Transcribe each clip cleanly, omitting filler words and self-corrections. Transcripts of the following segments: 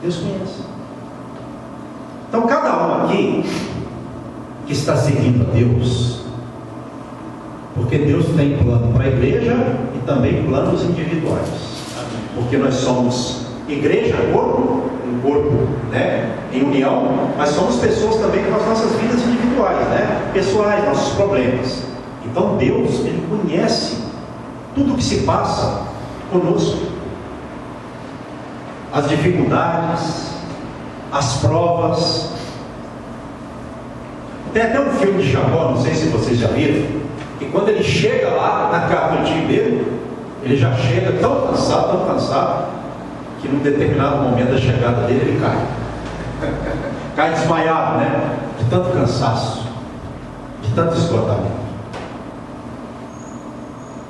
Deus conhece. Então cada um aqui que está seguindo a Deus, porque Deus tem plano para a igreja e também planos individuais, porque nós somos igreja, corpo, um corpo, né, em união, mas somos pessoas também com as nossas vidas individuais, né, pessoais, nossos problemas. Então Deus, Ele conhece tudo o que se passa conosco, as dificuldades, as provas. Tem até um filme de Jacó, não sei se vocês já viram, que quando ele chega lá na casa do tio dele, ele já chega tão cansado, que num determinado momento da chegada dele, ele cai. Cai desmaiado, né? De tanto cansaço, de tanto esgotamento.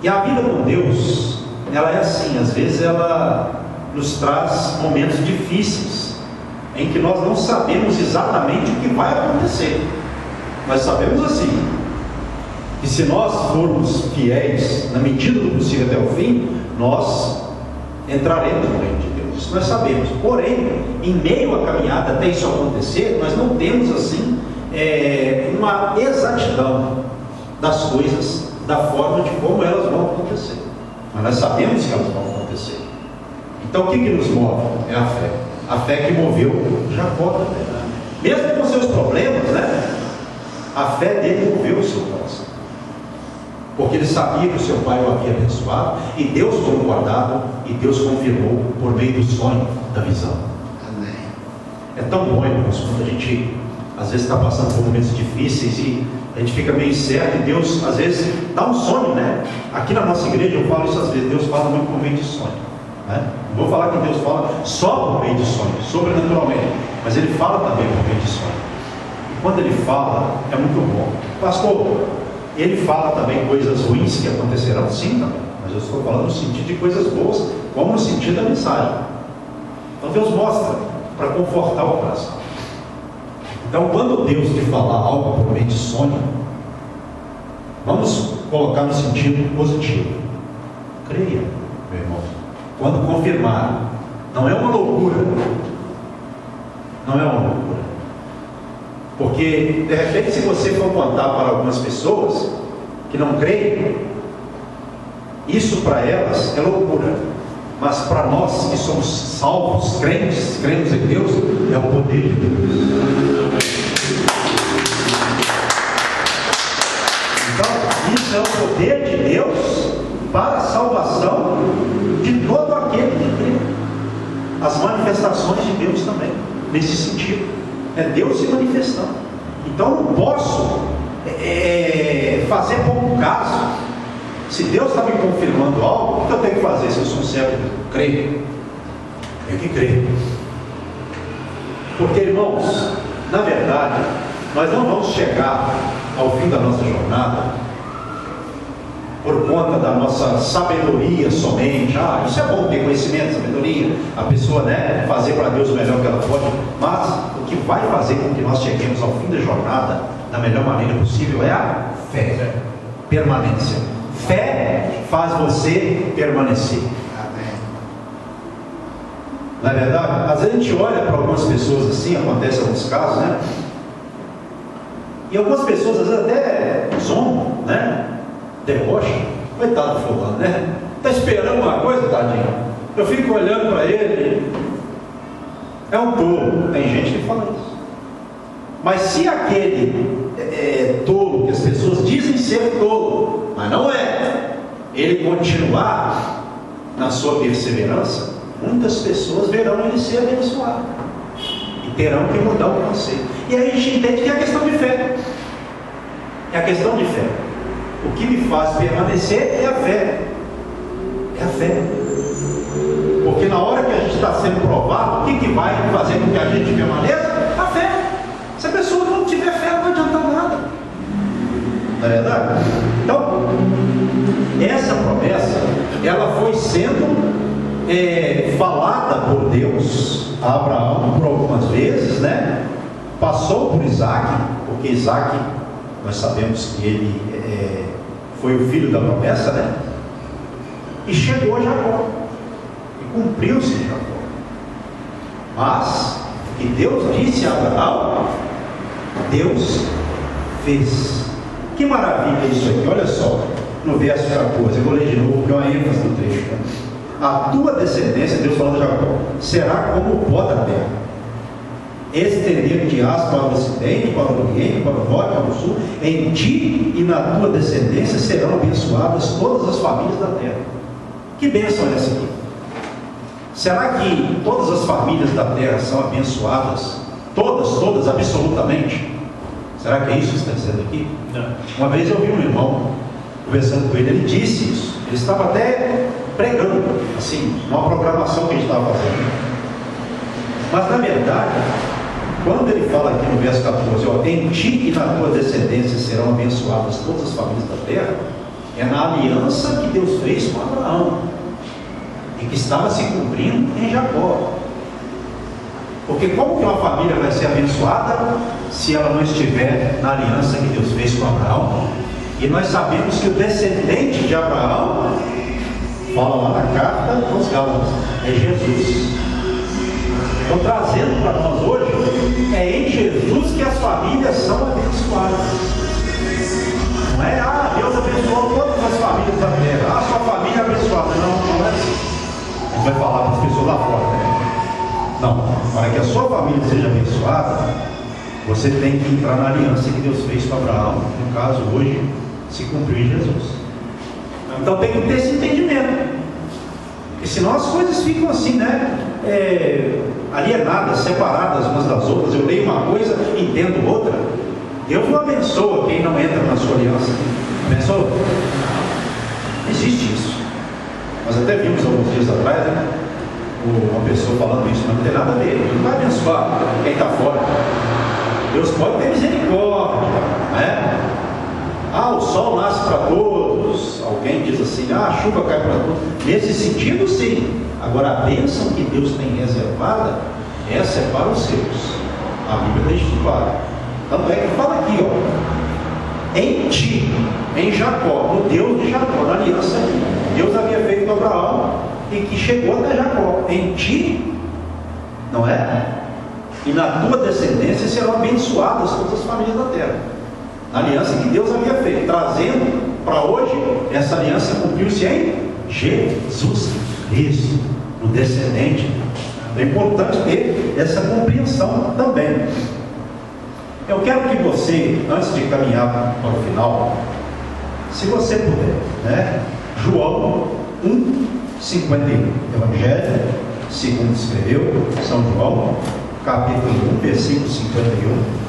E a vida com Deus, ela é assim, às vezes ela nos traz momentos difíceis, em que nós não sabemos exatamente o que vai acontecer. Nós sabemos assim, que se nós formos fiéis, na medida do possível até o fim, nós entraremos no reino de Deus. Isso nós sabemos. Porém, em meio à caminhada até isso acontecer, nós não temos assim uma exatidão das coisas, da forma de como elas vão acontecer. Mas nós sabemos que elas vão acontecer. Então o que nos move? É a fé. A fé que moveu Jacó também, né? Mesmo com seus problemas, né? A fé dele moveu o seu coração, porque ele sabia que o seu pai o havia abençoado, e Deus concordado, e Deus confirmou por meio do sonho, da visão. Amém. É tão bom, irmãos, quando a gente às vezes está passando por momentos difíceis e a gente fica meio incerto, e Deus às vezes dá um sonho, né? Aqui na nossa igreja eu falo isso às vezes, Deus fala muito por meio de sonho, né? Não vou falar que Deus fala só por meio de sonho, sobrenaturalmente, mas Ele fala também por meio de sonho. E quando Ele fala, é muito bom. Pastor, Ele fala também coisas ruins que acontecerão? Sim, também. Mas eu estou falando no sentido de coisas boas, como no sentido da mensagem. Então Deus mostra para confortar o coração. Então quando Deus te falar algo por meio de sonho, vamos colocar no sentido positivo. Creia, meu irmão. Quando confirmar, não é uma loucura. Não é uma loucura. Porque, de repente, se você for contar para algumas pessoas que não creem, isso para elas é loucura. Mas para nós que somos salvos, crentes, cremos em Deus, é o poder de Deus. Então, isso é o poder de Deus para a salvação de todo aquele que crê. As manifestações de Deus também, nesse sentido. É Deus se manifestando. Então eu não posso fazer pouco caso. Se Deus está me confirmando algo, o que eu tenho que fazer? Se eu sou um servo, creio. Tenho que crer. Porque, irmãos, na verdade, nós não vamos chegar ao fim da nossa jornada por conta da nossa sabedoria somente. Isso é bom ter conhecimento, sabedoria, a pessoa, né, fazer para Deus o melhor que ela pode, mas o que vai fazer com que nós cheguemos ao fim da jornada da melhor maneira possível é a fé, permanência. Fé faz você permanecer. Amém. Não é verdade? Às vezes a gente olha para algumas pessoas assim, acontece em alguns casos, né? E algumas pessoas às vezes até zombam, né? Debocha, coitado do fulano, né? Está esperando uma coisa, tadinho. Eu fico olhando para ele, é um tolo. Tem gente que fala isso. Mas se aquele tolo, que as pessoas dizem ser tolo, mas não é, ele continuar na sua perseverança, muitas pessoas verão ele ser abençoado e terão que mudar o conceito. E aí a gente entende que é a questão de fé. É a questão de fé. O que me faz permanecer é a fé. É a fé. Porque na hora que a gente está sendo provado, o que vai fazer com que a gente permaneça? A fé. Se a pessoa não tiver fé, não adianta nada. Não é verdade? Então, essa promessa, ela foi sendo falada por Deus a Abraão por algumas vezes, né? Passou por Isaac, porque Isaac, nós sabemos que ele foi o filho da promessa, né? E chegou a Jacó, e cumpriu-se em Jacó. Mas o que Deus disse a Abraão, Deus fez. Que maravilha isso aqui, olha só, no verso 14, eu vou ler de novo, porque é uma ênfase no trecho. Né? A tua descendência, Deus falando a Jacó, será como o pó da terra. Estender-te-ás para o ocidente, para o oriente, para o norte, para o sul. Em ti e na tua descendência serão abençoadas todas as famílias da terra. Que bênção é essa aqui? Será que todas as famílias da terra são abençoadas? Todas, absolutamente? Será que é isso que está dizendo aqui? Não. Uma vez eu vi um irmão conversando com ele disse isso. Ele estava até pregando, assim, numa programação que a gente estava fazendo. Mas na verdade, quando ele fala aqui no verso 14, ó, em ti e na tua descendência serão abençoadas todas as famílias da terra, é na aliança que Deus fez com Abraão e que estava se cumprindo em Jacó. Porque como que uma família vai ser abençoada se ela não estiver na aliança que Deus fez com Abraão? E nós sabemos que o descendente de Abraão, fala lá na carta aos Gálatas, é Jesus. Então, trazendo para nós hoje, é em Jesus que as famílias são abençoadas. Não é, Deus abençoou todas as famílias da terra, sua família é abençoada. Não é assim. A gente vai falar para as pessoas lá fora, né? Não, para que a sua família seja abençoada, você tem que entrar na aliança que Deus fez com Abraão, no caso hoje, se cumpriu em Jesus. Então tem que ter esse entendimento. Porque senão as coisas ficam assim, né? Alienadas, separadas umas das outras. Eu leio uma coisa, entendo outra. Deus não abençoa quem não entra na sua aliança. Abençoa? Não existe isso. Nós até vimos alguns dias atrás, né? Uma pessoa falando isso, mas não tem nada a ver. Deus não vai abençoar quem está fora. Deus pode ter misericórdia, né? O sol nasce para todos. Alguém diz assim, a chuva cai para todos. Nesse sentido, sim. Agora, a bênção que Deus tem reservada, essa é para os seus. A Bíblia deixa isso claro. Tanto é que fala aqui, ó, em ti, em Jacó, no Deus de Jacó, na aliança que Deus havia feito com Abraão e que chegou até Jacó. Em ti, não é? E na tua descendência serão abençoadas todas as famílias da terra. A aliança que Deus havia feito, trazendo para hoje, essa aliança cumpriu-se em Jesus Cristo, no descendente. É importante ter essa compreensão também. Eu quero que você, antes de caminhar para o final, se você puder, né? João 1:51, Evangelho segundo escreveu São João, capítulo 1, versículo 51.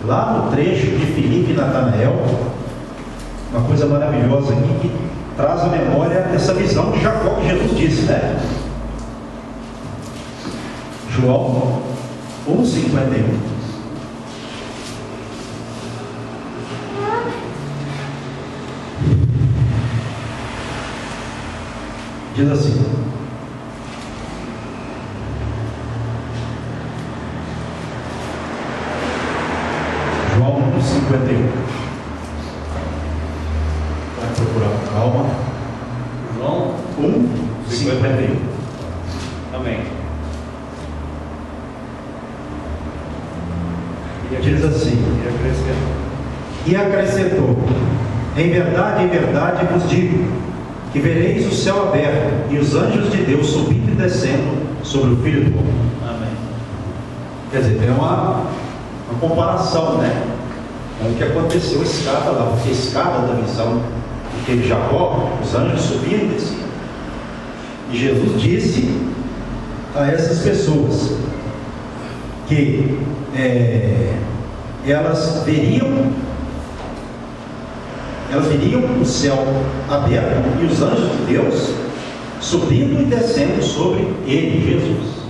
Lá no trecho de Filipe e Natanael, uma coisa maravilhosa aqui que traz à memória essa visão de Jacó que Jesus disse, né? João 1:51. Diz assim: João 1:51. Vai procurar com calma. João 1:51. Amém. Diz assim: E acrescentou: em verdade vos digo, que vereis o céu aberto e os anjos de Deus subindo e descendo sobre o Filho do Homem. Amém. Quer dizer, tem uma comparação, né? Com o que aconteceu a escada lá, porque a escada da visão que teve Jacó, os anjos subiam e desciam. E Jesus disse a essas pessoas que elas veriam o céu aberto e os anjos de Deus subindo e descendo sobre ele, Jesus.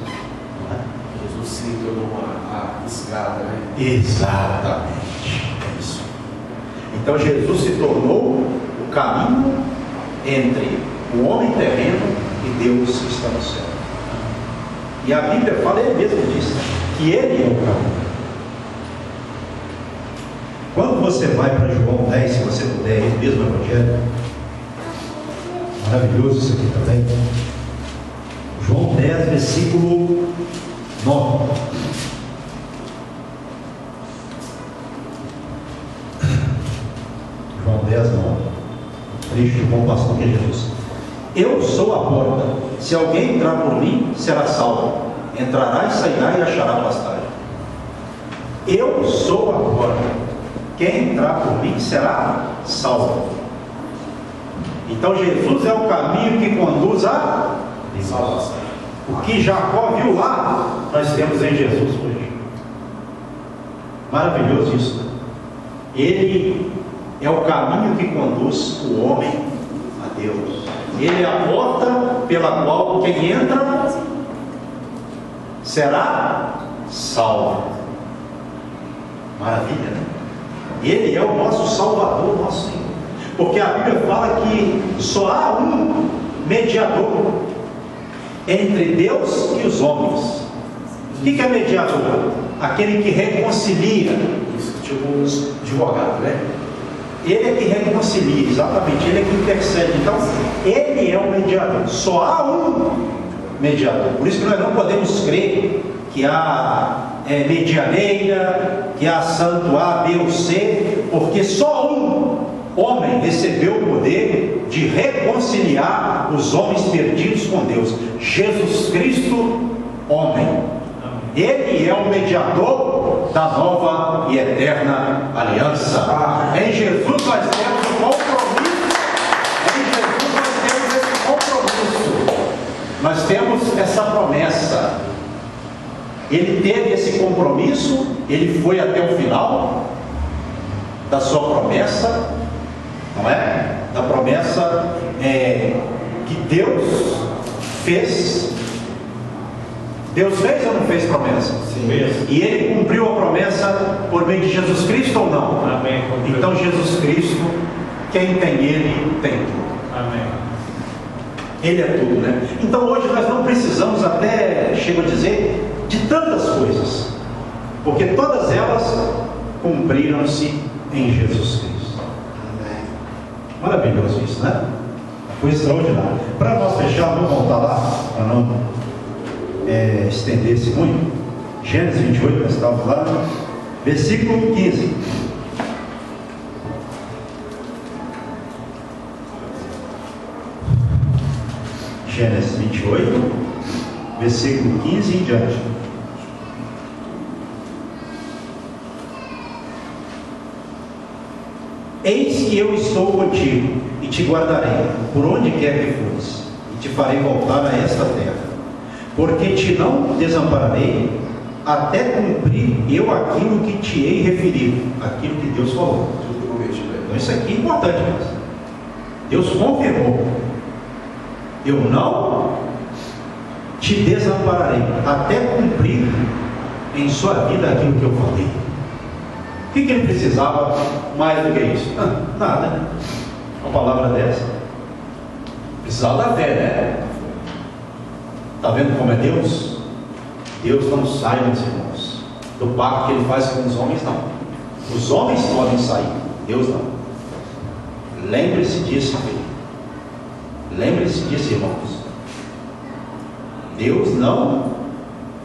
Jesus se tornou a escada, né? Exatamente, é isso. Então Jesus se tornou o caminho entre o homem terreno e Deus que está no céu. E a Bíblia fala, ele mesmo diz, que ele é o caminho. Quando você vai para João 10, se você puder, ele mesmo Evangelho, Maravilhoso isso aqui também. João 10, versículo 9. João 10, 9. Trecho do bom pastor que é Jesus. Eu sou a porta. Se alguém entrar por mim, será salvo. Entrará e sairá e achará pastagem. Eu sou a porta. Quem entrar por mim será salvo. Então Jesus é o caminho que conduz à salvação. O que Jacó viu lá, nós temos em Jesus hoje. Maravilhoso isso. Ele é o caminho que conduz o homem a Deus. Ele é a porta pela qual quem entra será salvo. Maravilha, né? Ele é o nosso Salvador, nosso Senhor. Porque a Bíblia fala que só há um mediador entre Deus e os homens. O que é mediador? Aquele que reconcilia. Isso, tipo um advogado, né? Ele é que reconcilia, exatamente, ele é que intercede. Então, ele é o mediador. Só há um mediador. Por isso que nós não podemos crer que há medianeira, que há santo A, B ou C, porque só um homem recebeu o poder de reconciliar os homens perdidos com Deus. Jesus Cristo, homem. Ele é o mediador da nova e eterna aliança. Em Jesus nós temos um compromisso. Em Jesus nós temos esse compromisso. Nós temos essa promessa. Ele teve esse compromisso, ele foi até o final da sua promessa, não é? Da promessa que Deus fez. Deus fez ou não fez promessa? Sim, mesmo. E ele cumpriu a promessa por meio de Jesus Cristo ou não? Amém. Então Jesus Cristo, quem tem ele, tem tudo. Amém. Ele é tudo, né? Então hoje nós não precisamos, até chego a dizer, de tantas coisas, porque todas elas cumpriram-se em Jesus Cristo. Maravilhoso isso, né? Foi extraordinário. Para nós fechar, vamos voltar lá, para não estender-se muito. Gênesis 28, nós estávamos lá, versículo 15. Gênesis 28, versículo 15 em diante. Eis que eu estou contigo e te guardarei por onde quer que fores, e te farei voltar a esta terra, porque te não desampararei até cumprir eu aquilo que te hei referido, aquilo que Deus falou. Então isso aqui é importante, mas Deus confirmou: eu não te desampararei até cumprir em sua vida aquilo que eu falei. O que ele precisava mais do que isso? Nada, né? Uma palavra dessa. Precisava da fé, né? Está vendo como é Deus? Deus não sai, meus irmãos, do pacto que ele faz com os homens, não. Os homens podem sair, Deus não. Lembre-se disso, filho. Lembre-se disso, irmãos. Deus não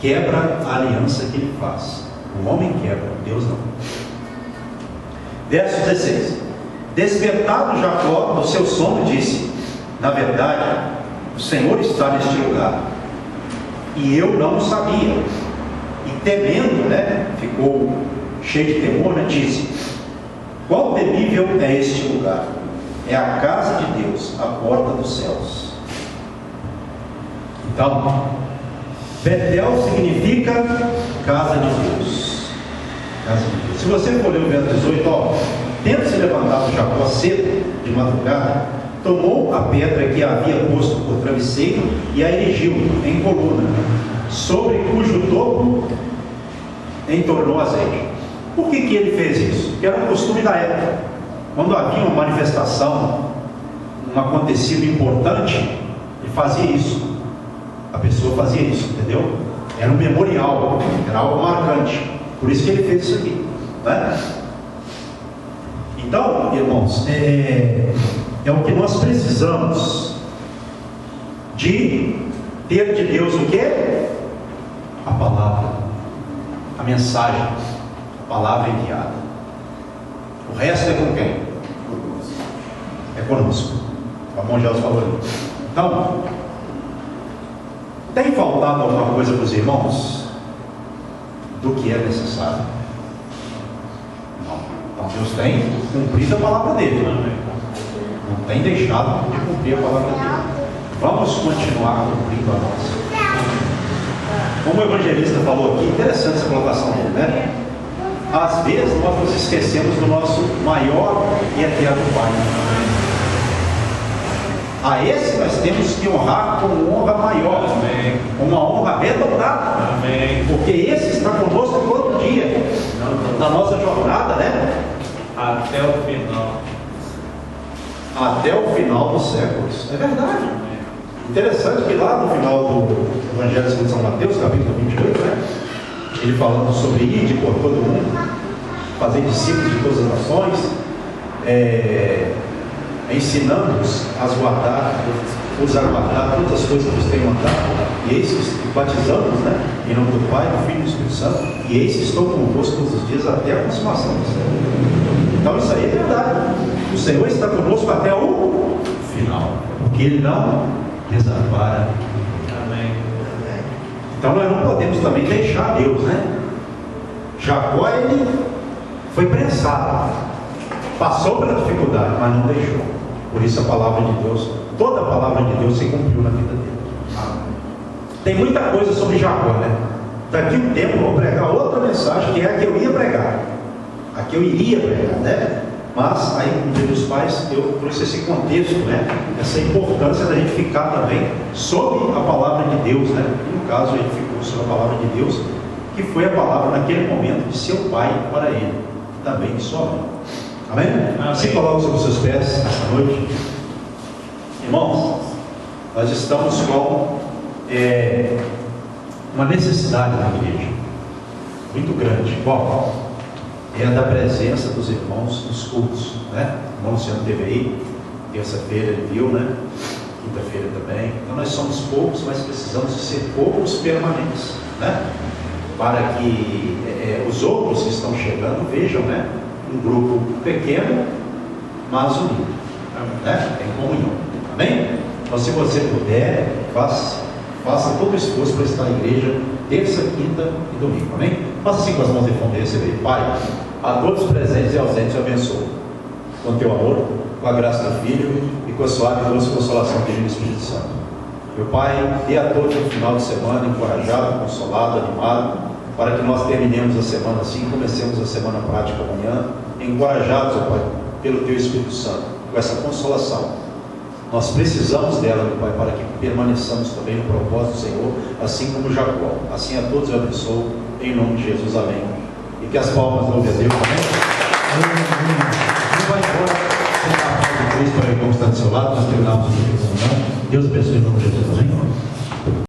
quebra a aliança que ele faz. O homem quebra, Deus não. Verso 16. Despertado Jacó do seu sono, disse: na verdade, o Senhor está neste lugar, e eu não o sabia. E temendo, né, ficou cheio de temor, né, disse: quão temível é este lugar! É a casa de Deus, a porta dos céus. Então, Betel significa casa de Deus. Casa de Deus. Se você for ler o verso 18, ó, tendo se levantado Jacó cedo, de madrugada, tomou a pedra que havia posto por travesseiro e a erigiu em coluna, sobre cujo topo entornou azeite. Por que ele fez isso? Porque era um costume da época. Quando havia uma manifestação, um acontecido importante, ele fazia isso. A pessoa fazia isso, entendeu? Era um memorial, era algo marcante. Por isso que ele fez isso aqui, né? Então, irmãos, é o que nós precisamos de ter de Deus o quê? A palavra, a mensagem, a palavra enviada. O resto é com quem? É conosco. O irmão Gelson falou isso. Então, tem faltado alguma coisa para os irmãos do que é necessário? Não. Então Deus tem cumprido a palavra dele. Não tem deixado de cumprir a palavra dele. Vamos continuar cumprindo a nossa. Como o evangelista falou aqui, interessante essa colocação dele, né? Às vezes nós nos esquecemos do nosso maior e eterno Pai. A esse nós temos que honrar com honra maior. Amém. Uma honra redobrada. Amém. Porque esse está conosco todo dia, na nossa jornada, né? Até o final. Até o final dos séculos. É verdade. Amém. Interessante que lá no final do Evangelho segundo São Mateus, capítulo 28, né? Ele falando sobre ir por todo mundo, fazer discípulos de todas as nações, ensinando-os a guardar todas as coisas que vos tenho mandado, e eis que batizamos, né? Em nome do Pai, do Filho e do Espírito Santo, e eis que estou convosco todos os dias até a consumação do século. Então isso aí é verdade. O Senhor está conosco até o final, porque Ele não desampara. Amém. Então nós não podemos também deixar Deus, né? Jacó, ele foi prensado, passou pela dificuldade, mas não deixou. Por isso a palavra de Deus, toda a palavra de Deus se cumpriu na vida dele. Tem muita coisa sobre Jacó, né? Daqui a um tempo eu vou pregar outra mensagem, que é a que eu ia pregar, a que eu iria pregar, né? Mas aí, com o Dia dos Pais, eu trouxe esse contexto, né? Essa importância da gente ficar também sobre a palavra de Deus, né? E no caso, a gente ficou sobre a palavra de Deus, que foi a palavra naquele momento de seu pai para ele, também de sua mãe. Amém? Amém. Se coloque sobre os seus pés essa noite. Irmãos, nós estamos com uma necessidade na igreja muito grande. Qual? É a da presença dos irmãos nos cultos, né? O irmão Luciano teve aí, terça-feira ele viu, né? Quinta-feira também. Então nós somos poucos, mas precisamos de ser poucos permanentes, né? Para que os outros que estão chegando vejam, né? Um grupo pequeno, mas unido, né? Em comunhão. Amém? Então se você puder, faça todo o esforço para estar na igreja terça, quinta e domingo. Amém? Faça assim com as mãos de fundo e receber. Pai, a todos os presentes e ausentes eu abençoo com o teu amor, com a graça do Filho e com a suave e doce consolação do Espírito Santo. Meu Pai, dê a todos um final de semana encorajado, consolado, animado, para que nós terminemos a semana assim, comecemos a semana prática amanhã, encorajados, ó Pai, pelo teu Espírito Santo, com essa consolação. Nós precisamos dela, meu Pai, para que permaneçamos também no propósito do Senhor, assim como Jacó. Assim a todos eu abençoo, em nome de Jesus, amém. E que as palmas louvem a Deus, amém.